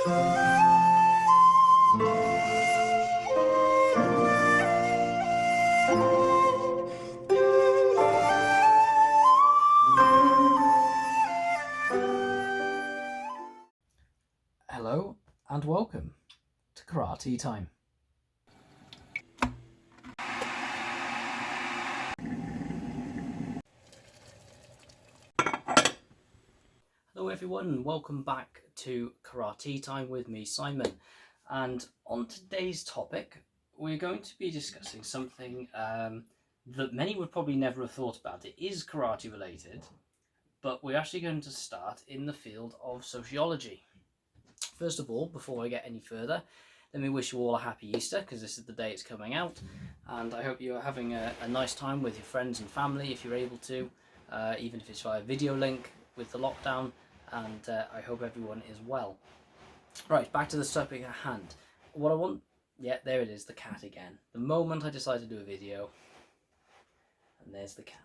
Hello and welcome to Karate Time. Hello everyone, welcome back to Karate Time with me, Simon. And on today's topic, we're going to be discussing something that many would probably never have thought about. It is karate related, but we're actually going to start in the field of sociology. First of all, before I get any further, let me wish you all a happy Easter, because this is the day it's coming out, and I hope you're having a nice time with your friends and family if you're able to, even if it's via video link with the lockdown, and I hope everyone is well. Right, back to the topic at hand. What I want, yeah, there it is, the cat again. The moment I decide to do a video, and there's the cat.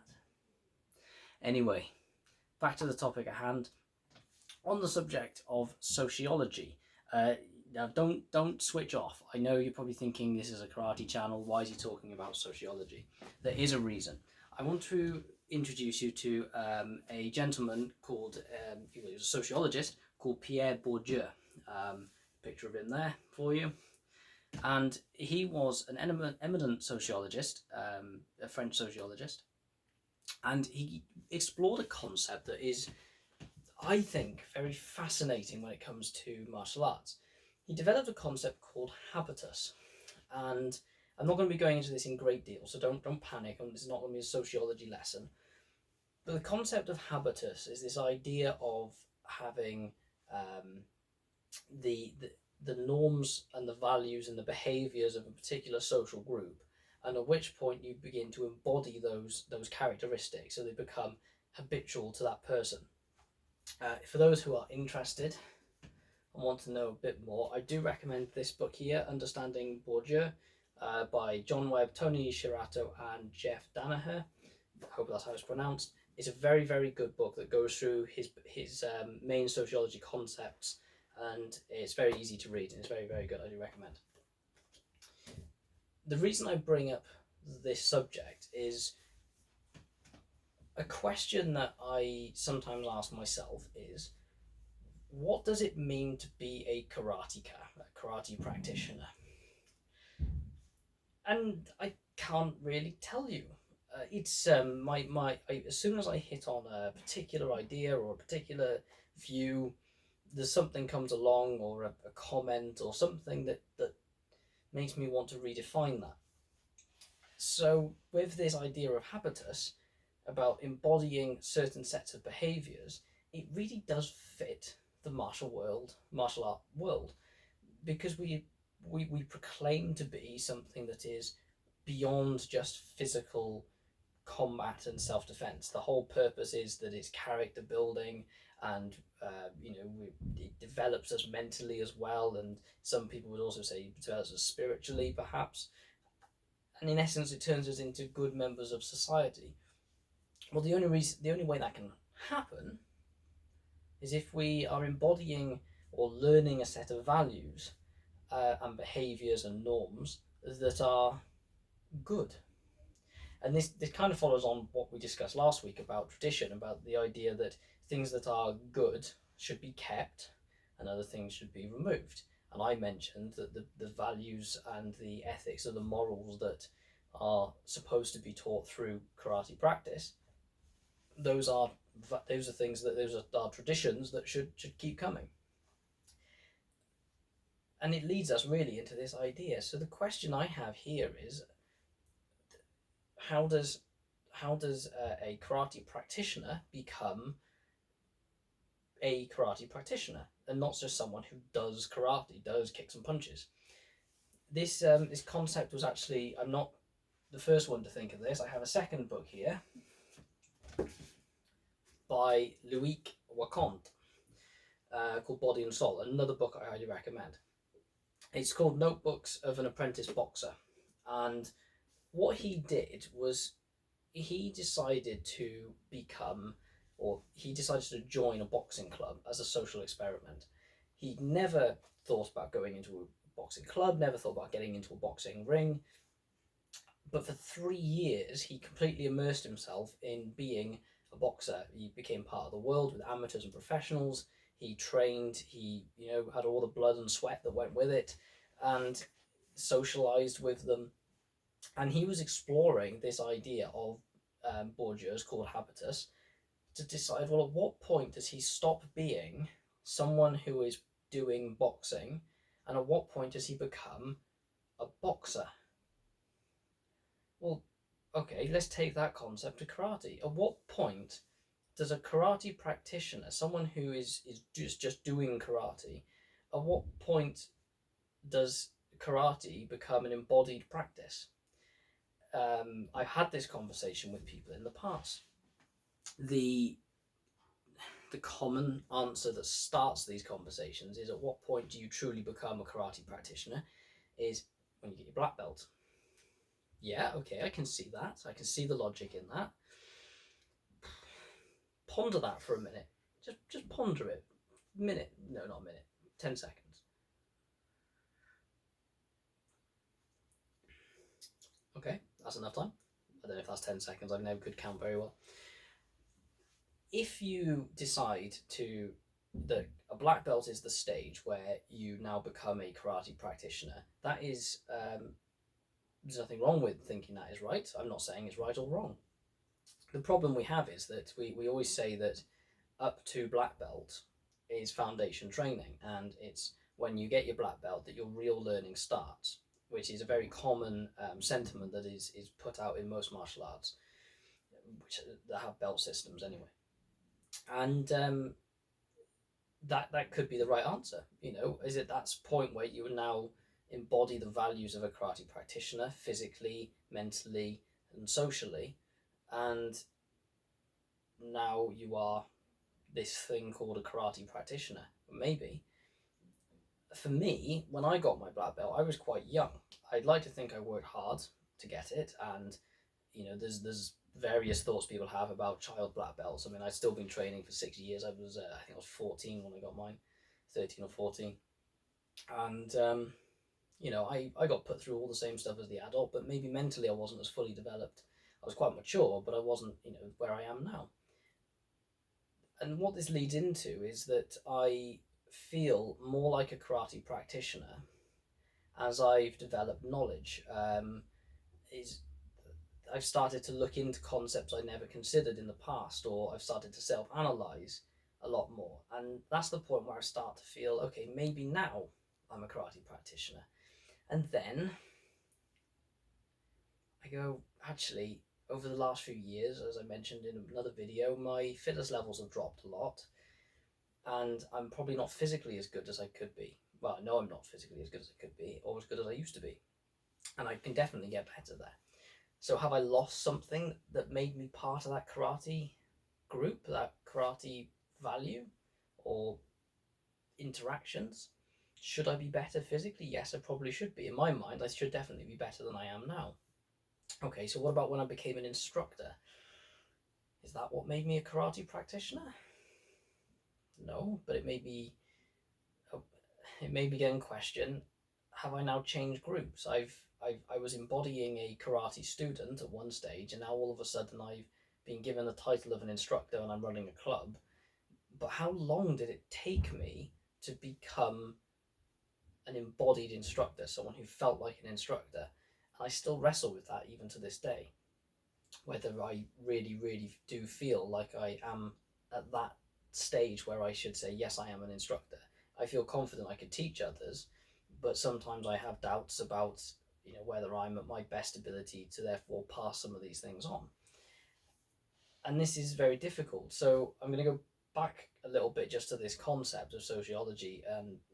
Anyway, back to the topic at hand. On the subject of sociology, now don't switch off. I know you're probably thinking this is a karate channel, why is he talking about sociology? There is a reason. I want to introduce you to a gentleman called, he was a sociologist, called Pierre Bourdieu. Picture of him there for you. And he was an eminent sociologist, a French sociologist, and he explored a concept that is, I think, very fascinating when it comes to martial arts. He developed a concept called habitus, and I'm not going to be going into this in great deal, so don't panic. This is not going to be a sociology lesson. But the concept of habitus is this idea of having the norms and the values and the behaviours of a particular social group, and at which point you begin to embody those characteristics, so they become habitual to that person. For those who are interested and want to know a bit more, I do recommend this book here, Understanding Bourdieu, by John Webb, Tony Shirato, and Jeff Danaher. I hope that's how it's pronounced. It's a very, very good book that goes through his main sociology concepts, and it's very easy to read, and it's very, very good. I do recommend. The reason I bring up this subject is a question that I sometimes ask myself is, what does it mean to be a karateka, a karate practitioner? And I can't really tell you. It's as soon as I hit on a particular idea or a particular view, there's something comes along, or a comment or something that makes me want to redefine that. So with this idea of habitus, about embodying certain sets of behaviours, it really does fit the martial art world, because we proclaim to be something that is beyond just physical combat and self-defense. The whole purpose is that it's character building, and it develops us mentally as well, and some people would also say it develops us spiritually, perhaps, and in essence it turns us into good members of society. Well, the only way that can happen is if we are embodying or learning a set of values and behaviours and norms that are good. And this kind of follows on what we discussed last week about tradition, about the idea that things that are good should be kept and other things should be removed. And I mentioned that the values and the ethics or the morals that are supposed to be taught through karate practice, those are traditions that should keep coming. And it leads us really into this idea. So the question I have here is, how does a karate practitioner become a karate practitioner, and not just someone who does karate, does kicks and punches? This concept was actually, I'm not the first one to think of this. I have a second book here by Loïc Wacquant, called Body and Soul, another book I highly recommend. It's called Notebooks of an Apprentice Boxer, and what he did was he decided to join a boxing club as a social experiment. He never thought about going into a boxing club, never thought about getting into a boxing ring. But for 3 years, he completely immersed himself in being a boxer. He became part of the world with amateurs and professionals. He trained, he, had all the blood and sweat that went with it, and socialized with them. And he was exploring this idea of Bourdieu's called habitus to decide, well, at what point does he stop being someone who is doing boxing, and at what point does he become a boxer? Well, okay, let's take that concept to karate. At what point does a karate practitioner, someone who is just doing karate, at what point does karate become an embodied practice? I've had this conversation with people in the past. The common answer that starts these conversations is, at what point do you truly become a karate practitioner? Is when you get your black belt. Yeah, okay, I can see that. I can see the logic in that. Ponder that for a minute. Just ponder it. Minute. No, not a minute. 10 seconds. Okay, that's enough time. I don't know if that's 10 seconds. I never could count very well. If you decide that a black belt is the stage where you now become a karate practitioner, that is, there's nothing wrong with thinking that is right. I'm not saying it's right or wrong. The problem we have is that we always say that up to black belt is foundation training, and it's when you get your black belt that your real learning starts, which is a very common sentiment that is put out in most martial arts, which that have belt systems anyway. And that could be the right answer. Is it that point where you now embody the values of a karate practitioner physically, mentally, and socially, and now you are this thing called a karate practitioner? Maybe. For me, when I got my black belt, I was quite young. I'd like to think I worked hard to get it, and there's various thoughts people have about child black belts. I mean, I'd still been training for 6 years. I think I was 14 when I got mine, 13 or 14, and I got put through all the same stuff as the adult, but maybe mentally I wasn't as fully developed. I was quite mature, but I wasn't, where I am now. And what this leads into is that I feel more like a karate practitioner as I've developed knowledge. I've started to look into concepts I never considered in the past, or I've started to self-analyze a lot more. And that's the point where I start to feel, okay, maybe now I'm a karate practitioner. And then I go, actually, over the last few years, as I mentioned in another video, my fitness levels have dropped a lot, and I'm probably not physically as good as I could be. Well, I know I'm not physically as good as I could be, or as good as I used to be, and I can definitely get better there. So have I lost something that made me part of that karate group, that karate value or interactions? Should I be better physically? Yes, I probably should be. In my mind, I should definitely be better than I am now. Okay, so what about when I became an instructor? Is that what made me a karate practitioner? No, but it may be in question. Have I now changed groups? I was embodying a karate student at one stage, and now all of a sudden I've been given the title of an instructor and I'm running a club. But how long did it take me to become an embodied instructor, someone who felt like an instructor? And I still wrestle with that even to this day, whether I really, really do feel like I am at that stage where I should say, yes, I am an instructor. I feel confident I could teach others, but sometimes I have doubts about whether I'm at my best ability to therefore pass some of these things on. And this is very difficult. So I'm going to go back a little bit just to this concept of sociology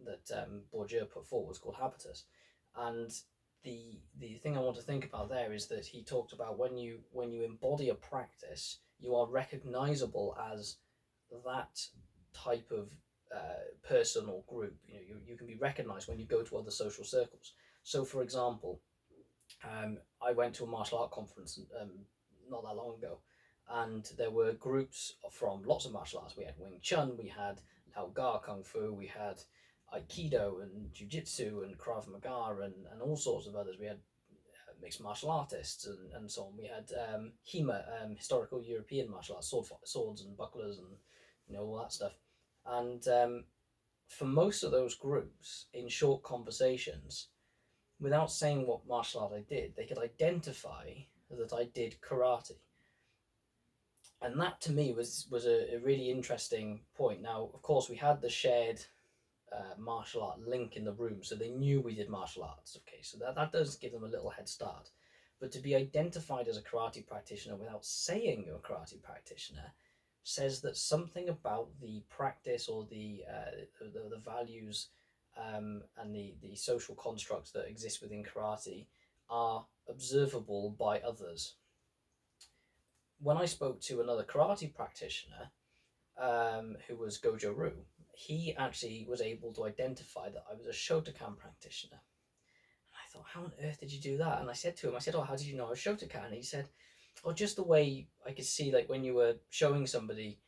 that Bourdieu put forward, called habitus. And the thing I want to think about there is that he talked about when you embody a practice, you are recognizable as that type of person or group. You can be recognized when you go to other social circles. So, for example, I went to a martial art conference not that long ago, and there were groups from lots of martial arts. We had Wing Chun, we had Lao Ga Kung Fu, we had Aikido and Jiu-Jitsu and Krav Maga and all sorts of others. We had mixed martial artists and so on. We had HEMA, historical European martial arts, swords and bucklers and all that stuff. And for most of those groups, in short conversations, without saying what martial art I did, they could identify that I did karate. And that to me was a really interesting point. Now, of course, we had the shared martial art link in the room, so they knew we did martial arts. Okay, so that does give them a little head start. But to be identified as a karate practitioner without saying you're a karate practitioner says that something about the practice or the values and the social constructs that exist within karate are observable by others. When I spoke to another karate practitioner who was Gojo Ryu, he actually was able to identify that I was a Shotokan practitioner. And I thought, how on earth did you do that? And I said to him, oh, how did you know I was Shotokan? And he said, oh, just the way I could see, like when you were showing somebody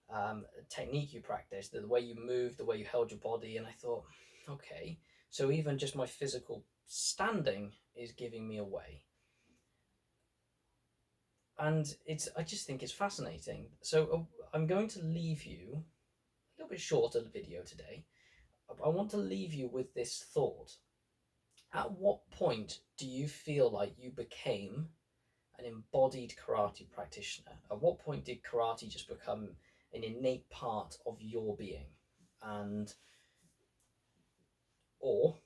a technique you practiced, the way you moved, the way you held your body. And I thought, okay, so even just my physical standing is giving me away. And I just think it's fascinating. So I'm going to leave you a little bit shorter video today. I want to leave you with this thought. At what point do you feel like you became an embodied karate practitioner? At what point did karate just become an innate part of your being? And or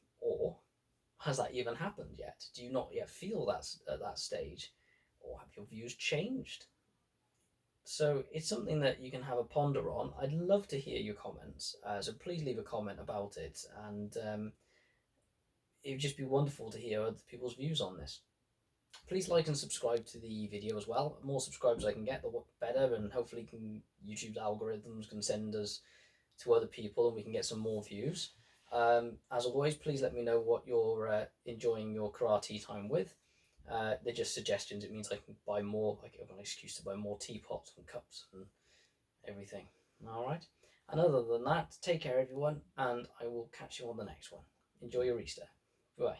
has that even happened yet? Do you not yet feel that at that stage? Or have your views changed? So it's something that you can have a ponder on. I'd love to hear your comments. So please leave a comment about it. And it would just be wonderful to hear other people's views on this. Please like and subscribe to the video as well. The more subscribers I can get, the better, and hopefully YouTube's algorithms can send us to other people and we can get some more views. As always, please let me know what you're enjoying your karate time with. They're just suggestions. It means I can buy more. I have an excuse to buy more teapots and cups and everything. All right. And other than that, take care, everyone, and I will catch you on the next one. Enjoy your Easter. Bye.